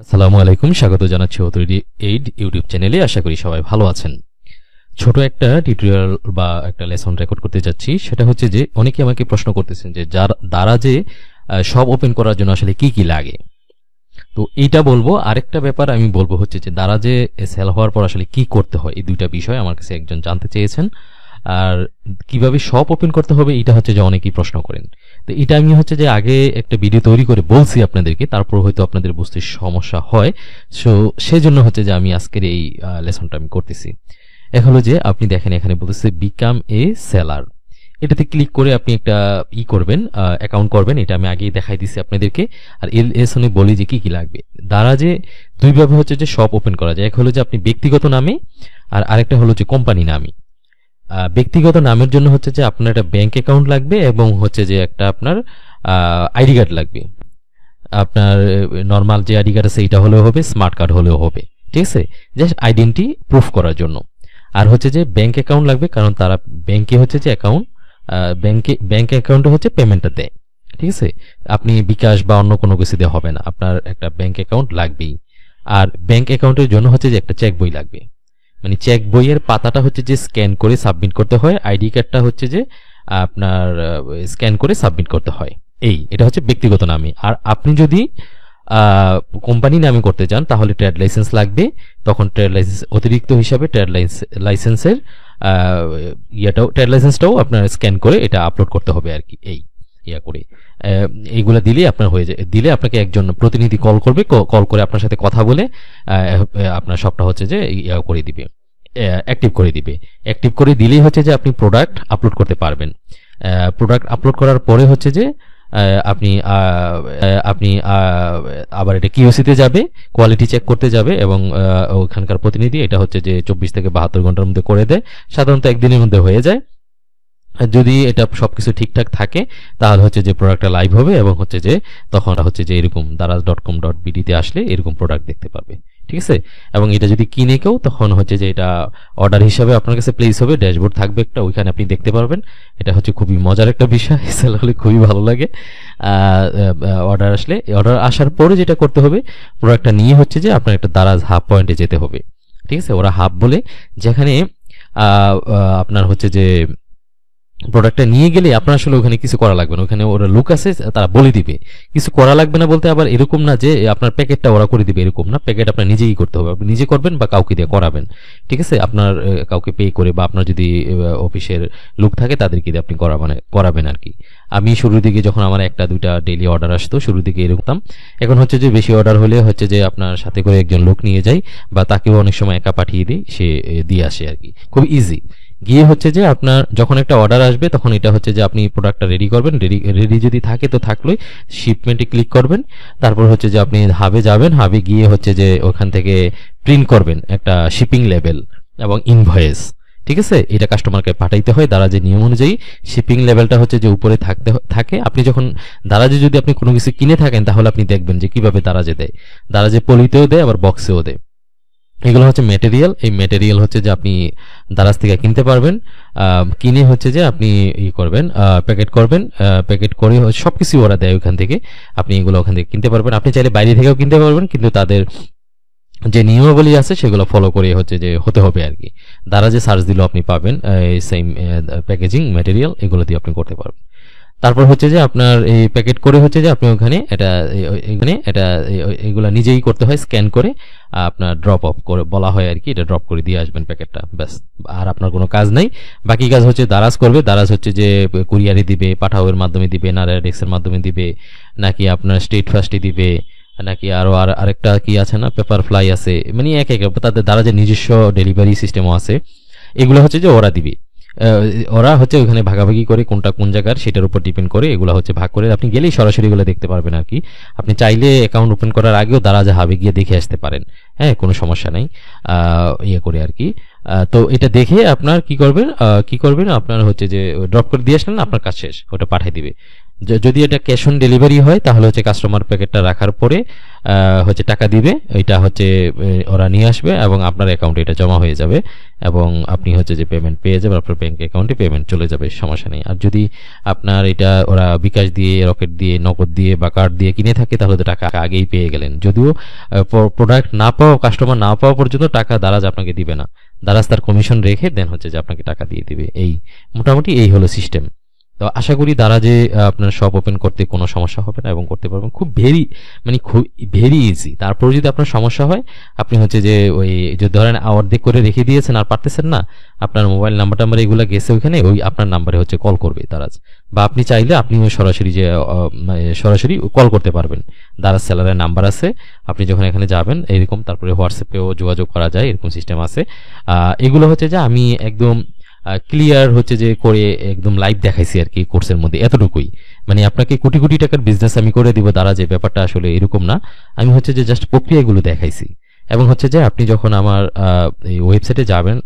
আসসালামু আলাইকুম, স্বাগত জানাচ্ছি অথরিটি এইড ইউটিউব চ্যানেলে। আশা করি সবাই ভালো আছেন। ছোট একটা টিউটোরিয়াল বা একটা লেসন রেকর্ড করতে যাচ্ছি। সেটা হচ্ছে যে অনেকে আমাকে প্রশ্ন করতেছেন যে দারাজে সব ওপেন করার জন্য আসলে কি কি লাগে। তো এইটা বলবো। আরেকটা ব্যাপার আমি বলবো হচ্ছে যে দারাজে সেল হওয়ার পর আসলে কি করতে হয়। এই দুইটা বিষয় আমার কাছে একজন জানতে চেয়েছেন। আর কিভাবে শপ ওপেন করতে হবে এটা হচ্ছে যে অনেকেই প্রশ্ন করেন। তো এটা আমি হচ্ছে যে আগে একটা ভিডিও তৈরি করে বলছি আপনাদেরকে, তারপর হয়তো আপনাদের বুঝতে সমস্যা হয়। সো সেজন্য হচ্ছে যে আমি আজকের এই লেসনটা আমি করতেছি। এখন হলো যে আপনি দেখেন এখানে বলতেছে বিকাম এ সেলার। এটাতে ক্লিক করে আপনি একটা করবেন, অ্যাকাউন্ট করবেন। এটা আমি আগেই দেখাই দিছি আপনাদেরকে। আর এর লেসনে বলি যে কি কি লাগবে। দারাজে দুইভাবে হচ্ছে যে শপ ওপেন করা যায়। এক হলো যে আপনি ব্যক্তিগত নামে, আর আরেকটা হলো যে কোম্পানি নামে। ব্যক্তিগত নামের জন্য হচ্ছে যে আপনার একটা ব্যাংক অ্যাকাউন্ট লাগবে এবং হচ্ছে যে একটা আপনার আইডি কার্ড লাগবে। আপনার নর্মাল যে আইডি কার্ড আছে এইটা হলেও হবে, স্মার্ট কার্ড হলেও হবে, ঠিক আছে, জাস্ট আইডেন্টি প্রুফ করার জন্য। আর হচ্ছে যে ব্যাংক অ্যাকাউন্ট লাগবে, কারণ তারা ব্যাংকে হচ্ছে যে অ্যাকাউন্ট, ব্যাংক অ্যাকাউন্টে হচ্ছে পেমেন্টটা দেয়, ঠিক আছে। আপনি বিকাশ বা অন্য কোনো কিছু দিয়ে হবে না, আপনার একটা ব্যাংক অ্যাকাউন্ট লাগবেই। আর ব্যাংক অ্যাকাউন্টের জন্য হচ্ছে যে একটা চেক বই লাগবে, মানে চেক বইয়ের পাতাটা হচ্ছে যে স্ক্যান করে সাবমিট করতে হয়। আইডি কার্ডটা হচ্ছে যে আপনার স্ক্যান করে সাবমিট করতে হয়। এটা হচ্ছে ব্যক্তিগত নামে। আর আপনি যদি কোম্পানি নামে করতে চান তাহলে ট্রেড লাইসেন্স লাগবে। তখন ট্রেড লাইসেন্স অতিরিক্ত হিসাবে ট্রেড লাইসেন্সের ট্রেড লাইসেন্সটাও আপনার স্ক্যান করে এটা আপলোড করতে হবে আর কি। করে এইগুলা দিলে আপনার হয়ে যায়। দিলে আপনাকে একজন প্রতিনিধি কল করবে, কল করে আপনার সাথে কথা বলে আপনার সবটা হচ্ছে যে করে দিবে, অ্যাক্টিভ করে দিবে। অ্যাক্টিভ করে দিলেই হচ্ছে যে আপনি প্রোডাক্ট আপলোড করতে পারবেন। প্রোডাক্ট আপলোড করার পরে হচ্ছে যে আপনি আবার এটা কিওসিতে যাবে, কোয়ালিটি চেক করতে যাবে এবং ওখানকার প্রতিনিধি এটা হচ্ছে যে 24 থেকে 72 ঘন্টার মধ্যে করে দেয়। সাধারণত একদিনের মধ্যে হয়ে যায়। যদি এটা সবকিছু ঠিকঠাক থাকে তাহলে হচ্ছে যে প্রোডাক্টটা লাইভ হবে এবং হচ্ছে যে তখন হচ্ছে যে এরকম daraz.com.bd তে আসলে এরকম প্রোডাক্ট দেখতে পারবে, ঠিক আছে। এবং এটা যদি কিনে কেউ তখন হচ্ছে যে এটা অর্ডার হিসাবে আপনার কাছে প্লেস হবে, ড্যাশবোর্ড থাকবে একটা, ওইখানে আপনি দেখতে পারবেন। এটা হচ্ছে খুবই মজার একটা বিষয়, সেল হলে খুবই ভালো লাগে। অর্ডার আসার পরে যেটা করতে হবে, প্রোডাক্টটা নিয়ে হচ্ছে যে আপনার একটা দারাজ হাব পয়েন্টে যেতে হবে, ঠিক আছে। ওরা হাব বলে, যেখানে আপনার হচ্ছে যে প্রোডাক্টটা নিয়ে গেলে আপনার আসলে ওখানে কিছু করা লাগবে না। ওখানে ওরা লোক আছে, তারা বলে দিবে। কিছু করা লাগবে না বলতে আবার এরকম না যে আপনার প্যাকেটটা ওরা করে দিবে, এরকম না। প্যাকেট আপনার নিজেই করতে হবে, আপনি নিজে করবেন বা কাউকে দিয়ে করাবেন, ঠিক আছে। আপনার কাউকে পে করে বা আপনার যদি অফিসের লোক থাকে তাদেরকে দিয়ে আপনি করাবেন আর কি। আমি শুরুর দিকে যখন আমার একটা দুইটা ডেইলি অর্ডার আসতো, শুরুর দিকে এরকম। এখন হচ্ছে যে বেশি অর্ডার হলে হচ্ছে যে আপনার সাথে করে একজন লোক নিয়ে যাই, বা তাকেও অনেক সময় একা পাঠিয়ে দিই, সে দিয়ে আসে আর কি। খুব ইজি। গিয়ে হচ্ছে যে আপনার যখন একটা অর্ডার আসবে তখন এটা হচ্ছে যে আপনি প্রোডাক্টটা রেডি করবেন। রেডি যদি থাকে তো থাকলোই, শিপমেন্টে ক্লিক করবেন। তারপর হচ্ছে যে আপনি হাবে যাবেন, হাবে গিয়ে হচ্ছে যে ওখান থেকে প্রিন্ট করবেন একটা শিপিং লেবেল এবং ইনভয়েস, ঠিক আছে। এটা কাস্টমারকে পাঠাইতে হয় দারাজের নিয়ম অনুযায়ী। শিপিং লেভেলটা হচ্ছে যে উপরে থাকে। আপনি যখন দারাজে যদি আপনি কোনো কিছু কিনে থাকেন তাহলে আপনি দেখবেন যে কিভাবে দারাজে দেয়। দারাজে পলিতেও দেয়, আবার বক্সেও দেয়। এগুলো হচ্ছে মেটেরিয়াল। এই মেটেরিয়াল হচ্ছে যে আপনি দারাজ থেকে কিনতে পারবেন। কিনে হচ্ছে যে আপনি করবেন, প্যাকেট করবেন। প্যাকেট করে সবকিছু ওরা দেয় ওখান থেকে। আপনি এগুলো ওখান থেকে কিনতে পারবেন। আপনি চাইলে বাইরে থেকেও কিনতে পারবেন, কিন্তু তাদের যে নিয়মাবলী আছে সেগুলো ফলো করে হচ্ছে যে হতে হবে আর কি। দারাজে সার্চ দিলেও আপনি পাবেন সেম প্যাকেজিং ম্যাটেরিয়াল, এগুলো দিয়ে আপনি করতে পারবেন। তারপর হচ্ছে যে আপনার এই প্যাকেট করে হচ্ছে যে আপনি ওখানে এগুলা নিজেই করতে হয়, স্ক্যান করে আপনার ড্রপ অফ করে বলা হয় আর কি। এটা ড্রপ করে দিয়ে আসবেন প্যাকেটটা, ব্যাস। আর আপনার কোনো কাজ নাই। বাকি কাজ হচ্ছে দারাজ করবে। দারাজ হচ্ছে যে কুরিয়ারে দিবে, পাঠাওয়ের মাধ্যমে দিবে, না রেডেক্সের মাধ্যমে দিবে, নাকি আপনার স্টেট ফার্স্টে দিবে, নাকি আরো আরেকটা কি আছে না, পেপার ফ্লাই আছে, মানে এক তাদের দারাজের নিজস্ব ডেলিভারি সিস্টেমও আছে। এগুলো হচ্ছে যে ওরা দিবে। ওরা হচ্ছে ওখানে ভাগাভাগি করে কোনটা কোন জায়গার সেটার উপর ডিপেন্ড করে এগুলো হচ্ছে ভাগ করে। আপনি গেলেই সরাসরি এগুলো দেখতে পারবেন আর কি। আপনি চাইলে অ্যাকাউন্ট ওপেন করার আগেও দারাজে হাবে গিয়ে দেখে আসতে পারেন। হ্যাঁ, কোনো সমস্যা নাই। ইয়ে করে আর কি। তো এটা দেখে আপনার কি করবেন আপনার হচ্ছে যে ড্রপ করে দিয়ে আসলেন, আপনার কাজ শেষ, ওটা পাঠিয়ে দিবে। যদি এটা ক্যাশ অন ডেলিভারি হয় তাহলে হচ্ছে কাস্টমার প্যাকেটটা রাখার পরে হচ্ছে টাকা দিবে, এটা হচ্ছে ওরা নিয়ে আসবে এবং আপনার অ্যাকাউন্টে এটা জমা হয়ে যাবে এবং আপনি হচ্ছে যে পেমেন্ট পেয়ে যাবেন, আপনার ব্যাংক অ্যাকাউন্টে পেমেন্ট চলে যাবে, সমস্যা নেই। আর যদি আপনার এটা ওরা বিকাশ দিয়ে, রকেট দিয়ে, নগদ দিয়ে বা কার্ড দিয়ে কিনে থাকে তাহলে তো টাকা আগেই পেয়ে গেলেন। যদিও প্রোডাক্ট না পাওয়া, কাস্টমার না পাওয়া পর্যন্ত টাকা দারাজ আপনাকে দিবে না, দারাজ তার কমিশন রেখে দেন হচ্ছে যে আপনাকে টাকা দিয়ে দিবে। এই মোটামুটি এই হলো সিস্টেম। তো আশা করি দারাজে আপনার শপ ওপেন করতে কোনো সমস্যা হবে না এবং করতে পারবেন খুব খুব ভেরি ইজি। তারপর যদি আপনার সমস্যা হয়, আপনি হচ্ছে যে ওই যে ধরেন অর্ধেক করে রেখে দিয়েছেন আর পারতেছেন না, আপনার মোবাইল নাম্বার এগুলো গেছে ওইখানে, ওই আপনার নাম্বারে হচ্ছে কল করবে দারাজ, বা আপনি চাইলে আপনিও সরাসরি কল করতে পারবেন। দারাজ সেলারের নাম্বার আছে, আপনি যখন এখানে যাবেন এরকম, তারপরে হোয়াটসঅ্যাপেও যোগাযোগ করা যায়, এরকম সিস্টেম আছে। এগুলো হচ্ছে যে আমি একদম ক্লিয়ার হচ্ছে যে করে একদম লাইভ দেখাইছি আর কি কোর্সের মধ্যে, এতটুকুই। আপনাকে কোটি কোটি টাকার বিজনেস আমি করে দিব দ্বারা যে ব্যাপারটা আসলে এরকম না, আমি হচ্ছে যে জাস্ট প্রক্রিয়াগুলো দেখাইছি। এবং হচ্ছে যে আপনি যখন আমার এই ওয়েবসাইটে যাবেন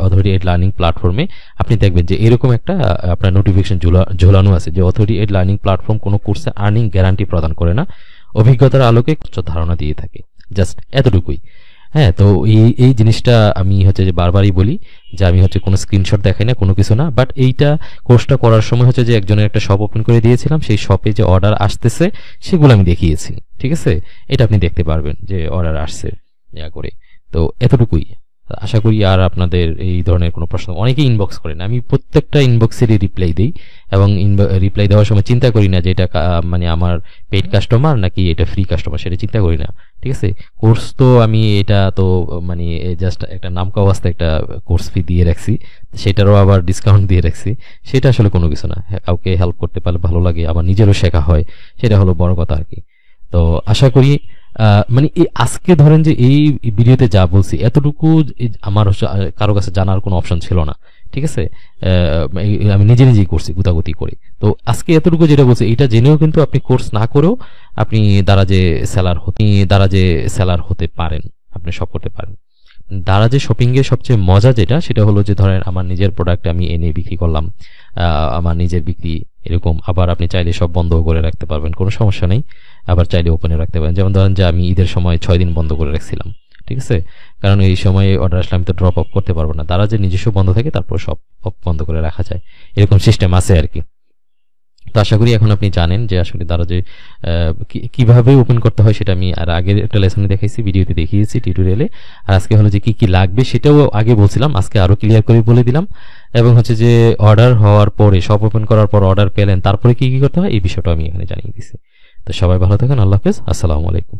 অথরিটি এড লার্নিং প্ল্যাটফর্মে, আপনি দেখবেন যে এরকম একটা আপনার নোটিফিকেশন ঝোলানো আছে যে অথরিটি এড লার্নিং প্ল্যাটফর্ম কোনো কোর্সে আর্নিং গ্যারান্টি প্রদান করে না, অভিজ্ঞতার আলোকে ধারণা দিয়ে থাকে, জাস্ট এতটুকুই। হ্যাঁ, তো এই জিনিসটা আমি হচ্ছে যে বারবারই বলি যে আমি হচ্ছে কোনো স্ক্রিনশট দেখাই না, কোনো কিছু না। বাট এইটা কোর্সটা করার সময় হচ্ছে যে একজনের একটা শপ ওপেন করে দিয়েছিলাম, সেই শপে যে অর্ডার আসতেছে সেগুলো আমি দেখিয়েছি, ঠিক আছে? এটা আপনি দেখতে পারবেন যে অর্ডার আসছে করে। তো এতটুকুই, আশা করি আর আপনাদের এই ধরনের কোনো প্রশ্ন, অনেকেই ইনবক্স করেন, আমি প্রত্যেকটা ইনবক্সেরই রিপ্লাই দিই এবং রিপ্লাই দেওয়ার সময় চিন্তা করি না যে এটা আমার পেইড কাস্টমার নাকি এটা ফ্রি কাস্টমার, সেটা চিন্তা করি না, ঠিক আছে? কোর্স তো আমি এটা তো জাস্ট একটা নামকা অবস্থায় একটা কোর্স ফি দিয়ে রাখছি, সেটারও আবার ডিসকাউন্ট দিয়ে রাখছি, সেটা আসলে কোনো কিছু না। কাউকে হেল্প করতে পারলে ভালো লাগে, আবার নিজেরও শেখা হয়, সেটা হলো বড় কথা আর কি। তো আশা করি এই আজকে ধরেন যে এই ভিডিওতে যা বলছি এতটুকু আমার কারো কাছে জানার কোনো অপশন ছিল না, ঠিক আছে? আমি নিজেই করছি গুতাগুতি করে। তো আজকে এতটুকু যেটা বলছি এটা জেনেও কিন্তু আপনি কোর্স না করেও আপনি দারাজে সেলার হতে পারেন, আপনি সব করতে পারেন। দারাজে শপিং এর সবচেয়ে মজা যেটা, সেটা হলো যে ধরেন আমার নিজের প্রোডাক্ট আমি এনে বিক্রি করলাম, আমার নিজের বিক্রি, এরকম। আবার আপনি চাইলে সব বন্ধ করে রাখতে পারবেন, কোনো সমস্যা নেই। আবার চাইলে ওপেনে রাখতে পারেন, যেমন ধরেন যে আমি ঈদের সময় 6 দিন বন্ধ করে রাখছিলাম, ঠিক আছে? কারণ এই সময় অর্ডার আসলে আমি তো ড্রপ অফ করতে পারবো না, দারাজে নিজস্ব বন্ধ থাকে, তারপর সব বন্ধ করে রাখা যায়, এরকম সিস্টেম আছে আর কি। তো আশা করি এখন আপনি জানেন যে আসলে দারাজে কিভাবে ওপেন করতে হয়, সেটা আমি আর আগের একটা লেসনে দেখাইছি, ভিডিওতে দেখিয়েছি টিউটোরিয়ালে। আর আজকে হলো যে কি কি লাগবে সেটাও আগে বলছিলাম, আজকে আরো ক্লিয়ার করে বলে দিলাম। এবং হচ্ছে যে অর্ডার হওয়ার পরে, শপ ওপেন করার পর অর্ডার পেলেন, তারপরে কি কি করতে হয় এই বিষয়টা আমি এখানে জানিয়ে দিছি। তো সবাই ভালো থাকেন, আল্লাহ হাফেজ, আসসালামু আলাইকুম।